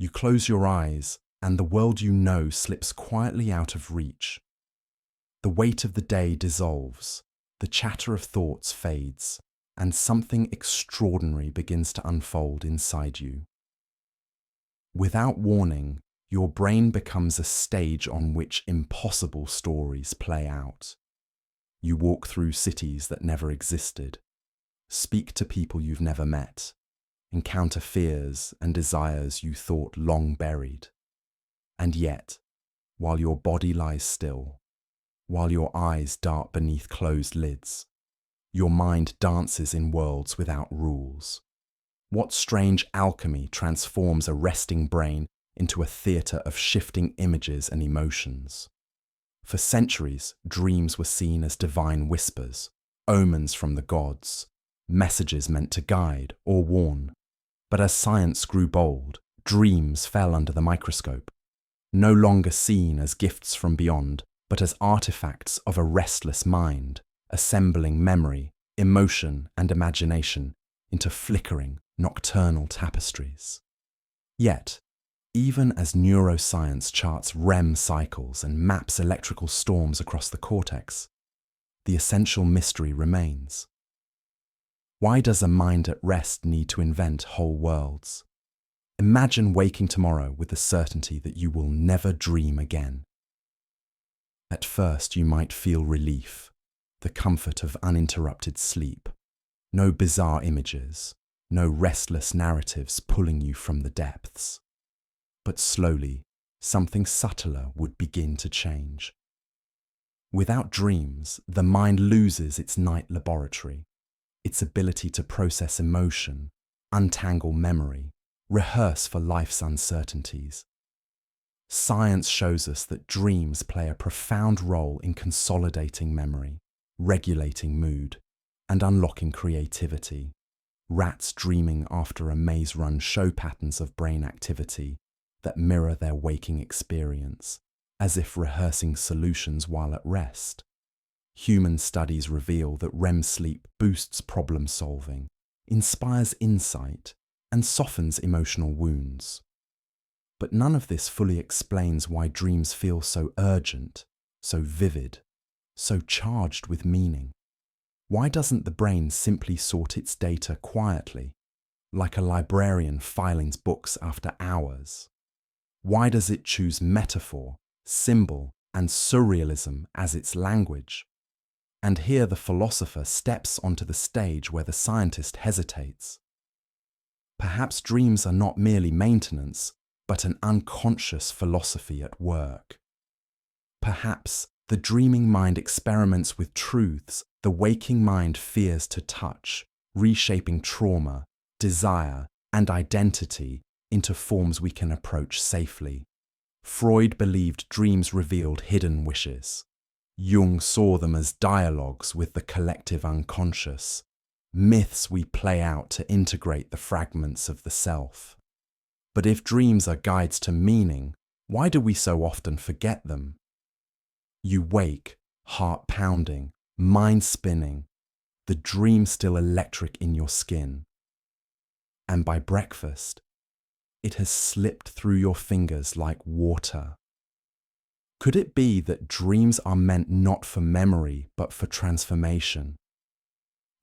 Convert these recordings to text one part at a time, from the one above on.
You close your eyes, and the world you know slips quietly out of reach. The weight of the day dissolves, the chatter of thoughts fades, and something extraordinary begins to unfold inside you. Without warning, your brain becomes a stage on which impossible stories play out. You walk through cities that never existed, speak to people you've never met, encounter fears and desires you thought long buried. And yet, while your body lies still, while your eyes dart beneath closed lids, your mind dances in worlds without rules. What strange alchemy transforms a resting brain into a theatre of shifting images and emotions? For centuries, dreams were seen as divine whispers, omens from the gods, messages meant to guide or warn. But as science grew bold, dreams fell under the microscope, no longer seen as gifts from beyond, but as artifacts of a restless mind, assembling memory, emotion, and imagination into flickering, nocturnal tapestries. Yet, even as neuroscience charts REM cycles and maps electrical storms across the cortex, the essential mystery remains. Why does a mind at rest need to invent whole worlds? Imagine waking tomorrow with the certainty that you will never dream again. At first, you might feel relief, the comfort of uninterrupted sleep, no bizarre images, no restless narratives pulling you from the depths. But slowly, something subtler would begin to change. Without dreams, the mind loses its night laboratory, its ability to process emotion, untangle memory, rehearse for life's uncertainties. Science shows us that dreams play a profound role in consolidating memory, regulating mood, and unlocking creativity. Rats dreaming after a maze run show patterns of brain activity that mirror their waking experience, as if rehearsing solutions while at rest. Human studies reveal that REM sleep boosts problem solving, inspires insight, and softens emotional wounds. But none of this fully explains why dreams feel so urgent, so vivid, so charged with meaning. Why doesn't the brain simply sort its data quietly, like a librarian filing books after hours? Why does it choose metaphor, symbol, and surrealism as its language? And here the philosopher steps onto the stage where the scientist hesitates. Perhaps dreams are not merely maintenance, but an unconscious philosophy at work. Perhaps the dreaming mind experiments with truths the waking mind fears to touch, reshaping trauma, desire, and identity into forms we can approach safely. Freud believed dreams revealed hidden wishes. Jung saw them as dialogues with the collective unconscious, myths we play out to integrate the fragments of the self. But if dreams are guides to meaning, why do we so often forget them? You wake, heart pounding, mind spinning, the dream still electric in your skin. And by breakfast, it has slipped through your fingers like water. Could it be that dreams are meant not for memory but for transformation?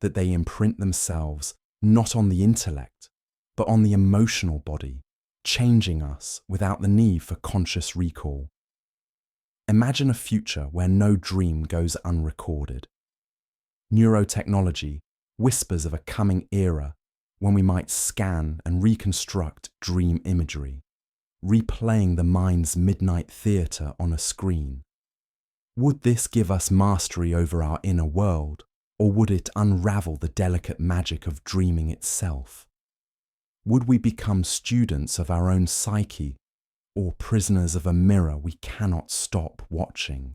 That they imprint themselves not on the intellect but on the emotional body, changing us without the need for conscious recall? Imagine a future where no dream goes unrecorded. Neurotechnology whispers of a coming era when we might scan and reconstruct dream imagery, replaying the mind's midnight theatre on a screen. Would this give us mastery over our inner world, or would it unravel the delicate magic of dreaming itself? Would we become students of our own psyche, or prisoners of a mirror we cannot stop watching?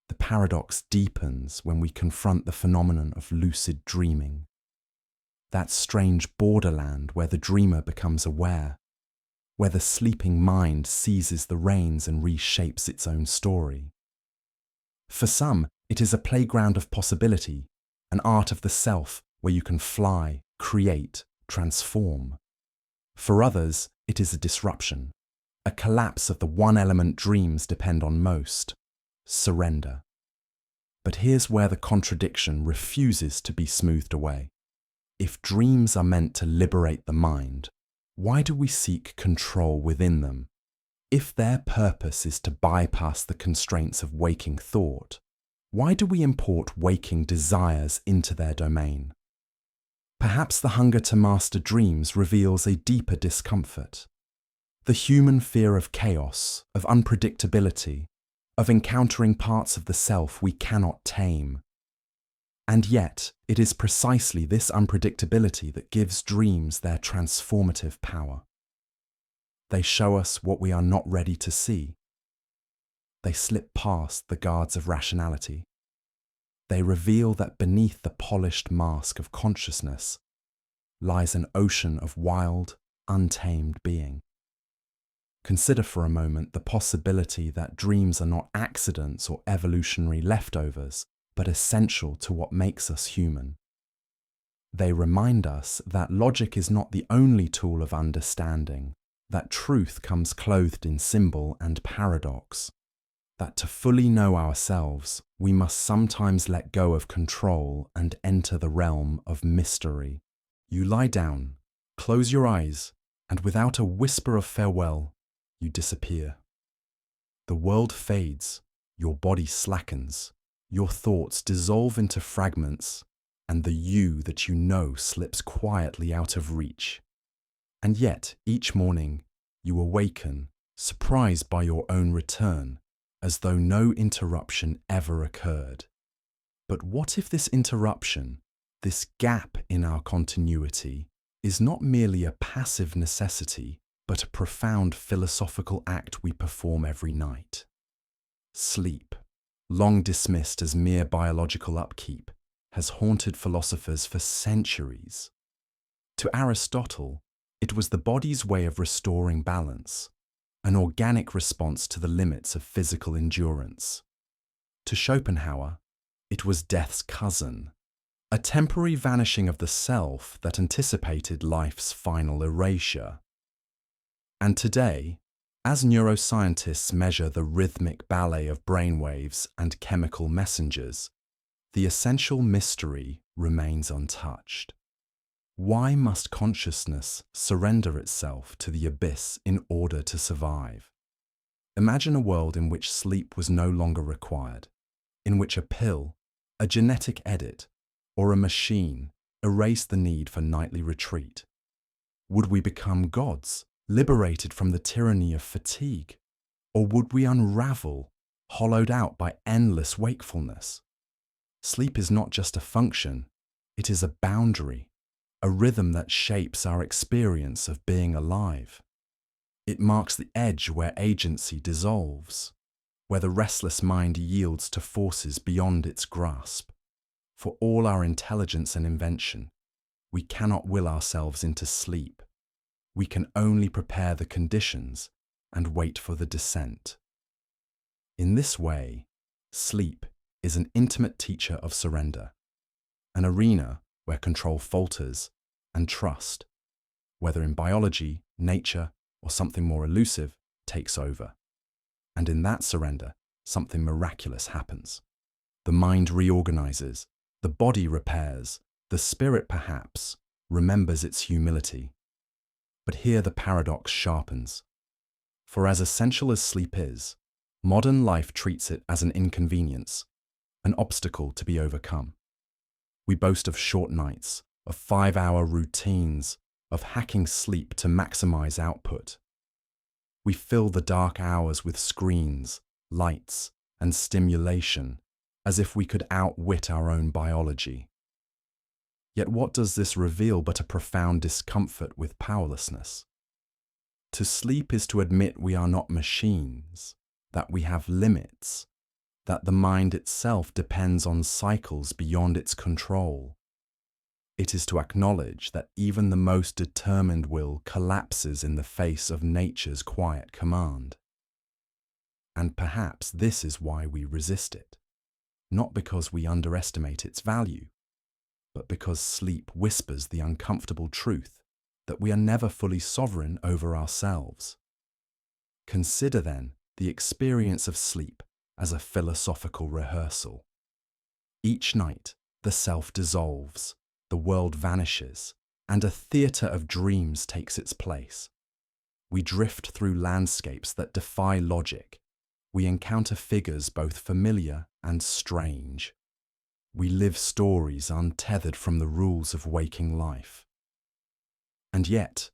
The paradox deepens when we confront the phenomenon of lucid dreaming, that strange borderland where the dreamer becomes aware, where the sleeping mind seizes the reins and reshapes its own story. For some, it is a playground of possibility, an art of the self where you can fly, create, transform. For others, It is a disruption, a collapse of the one element dreams depend on most: surrender. But here's where the contradiction refuses to be smoothed away. If dreams are meant to liberate the mind, why do we seek control within them? If their purpose is to bypass the constraints of waking thought, why do we import waking desires into their domain? Perhaps the hunger to master dreams reveals a deeper discomfort. The human fear of chaos, of unpredictability, of encountering parts of the self we cannot tame. And yet, it is precisely this unpredictability that gives dreams their transformative power. They show us what we are not ready to see. They slip past the guards of rationality. They reveal that beneath the polished mask of consciousness lies an ocean of wild, untamed being. Consider for a moment the possibility that dreams are not accidents or evolutionary leftovers, but essential to what makes us human. They remind us that logic is not the only tool of understanding, that truth comes clothed in symbol and paradox, that to fully know ourselves, we must sometimes let go of control and enter the realm of mystery. You lie down, close your eyes, and without a whisper of farewell, you disappear. The world fades, your body slackens, your thoughts dissolve into fragments, and the you that you know slips quietly out of reach. And yet, each morning, you awaken, surprised by your own return, as though no interruption ever occurred. But what if this interruption, this gap in our continuity, is not merely a passive necessity, but a profound philosophical act we perform every night? Sleep, long dismissed as mere biological upkeep, has haunted philosophers for centuries. To Aristotle, it was the body's way of restoring balance, an organic response to the limits of physical endurance. To Schopenhauer, it was death's cousin, a temporary vanishing of the self that anticipated life's final erasure. And today, as neuroscientists measure the rhythmic ballet of brainwaves and chemical messengers, the essential mystery remains untouched. Why must consciousness surrender itself to the abyss in order to survive? Imagine a world in which sleep was no longer required, in which a pill, a genetic edit, or a machine erased the need for nightly retreat. Would we become gods, liberated from the tyranny of fatigue? Or would we unravel, hollowed out by endless wakefulness? Sleep is not just a function, it is a boundary, a rhythm that shapes our experience of being alive. It marks the edge where agency dissolves, where the restless mind yields to forces beyond its grasp. For all our intelligence and invention, we cannot will ourselves into sleep. We can only prepare the conditions and wait for the descent. In this way, sleep is an intimate teacher of surrender, an arena where control falters and trust, whether in biology, nature, or something more elusive, takes over. And in that surrender, something miraculous happens. The mind reorganizes, the body repairs, the spirit perhaps remembers its humility. But here the paradox sharpens. For as essential as sleep is, modern life treats it as an inconvenience, an obstacle to be overcome. We boast of short nights, of 5-hour routines, of hacking sleep to maximize output. We fill the dark hours with screens, lights, and stimulation, as if we could outwit our own biology. Yet what does this reveal but a profound discomfort with powerlessness? To sleep is to admit we are not machines, that we have limits, that the mind itself depends on cycles beyond its control. It is to acknowledge that even the most determined will collapses in the face of nature's quiet command. And perhaps this is why we resist it, not because we underestimate its value, but because sleep whispers the uncomfortable truth that we are never fully sovereign over ourselves. Consider, then, the experience of sleep as a philosophical rehearsal. Each night, the self dissolves, the world vanishes, and a theatre of dreams takes its place. We drift through landscapes that defy logic. We encounter figures both familiar and strange. We live stories untethered from the rules of waking life. And yet,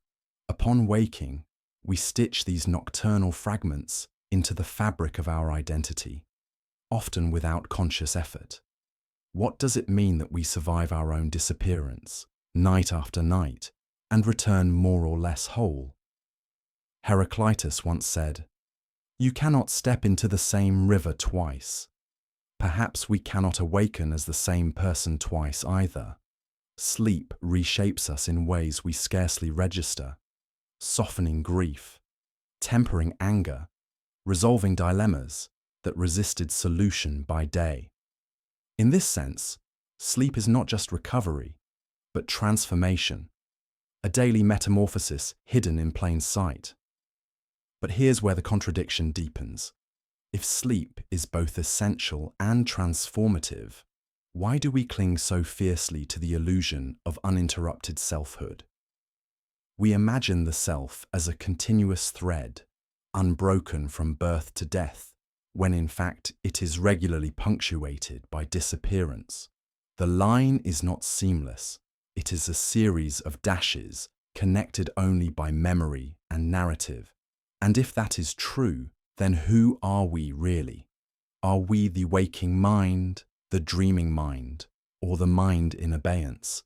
upon waking, we stitch these nocturnal fragments into the fabric of our identity, often without conscious effort. What does it mean that we survive our own disappearance, night after night, and return more or less whole? Heraclitus once said, "You cannot step into the same river twice." Perhaps we cannot awaken as the same person twice either. Sleep reshapes us in ways we scarcely register, softening grief, tempering anger, resolving dilemmas that resisted solution by day. In this sense, sleep is not just recovery, but transformation, a daily metamorphosis hidden in plain sight. But here's where the contradiction deepens. If sleep is both essential and transformative, why do we cling so fiercely to the illusion of uninterrupted selfhood? We imagine the self as a continuous thread, unbroken from birth to death, when in fact it is regularly punctuated by disappearance. The line is not seamless. It is a series of dashes connected only by memory and narrative. And if that is true, then who are we really? Are we the waking mind, the dreaming mind, or the mind in abeyance?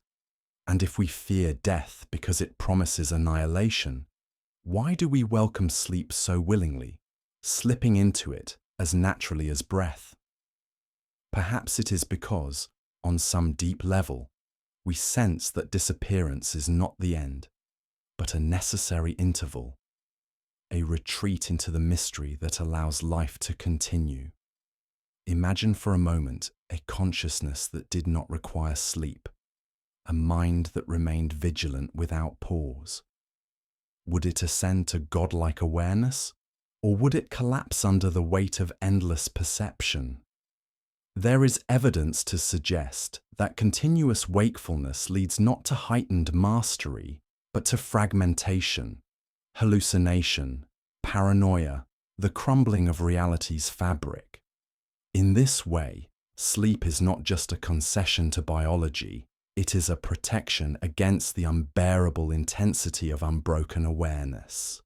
And if we fear death because it promises annihilation, why do we welcome sleep so willingly, slipping into it as naturally as breath? Perhaps it is because, on some deep level, we sense that disappearance is not the end, but a necessary interval, a retreat into the mystery that allows life to continue. Imagine for a moment a consciousness that did not require sleep, a mind that remained vigilant without pause. Would it ascend to godlike awareness, or would it collapse under the weight of endless perception? There is evidence to suggest that continuous wakefulness leads not to heightened mastery, but to fragmentation, hallucination, paranoia, the crumbling of reality's fabric. In this way, sleep is not just a concession to biology, it is a protection against the unbearable intensity of unbroken awareness.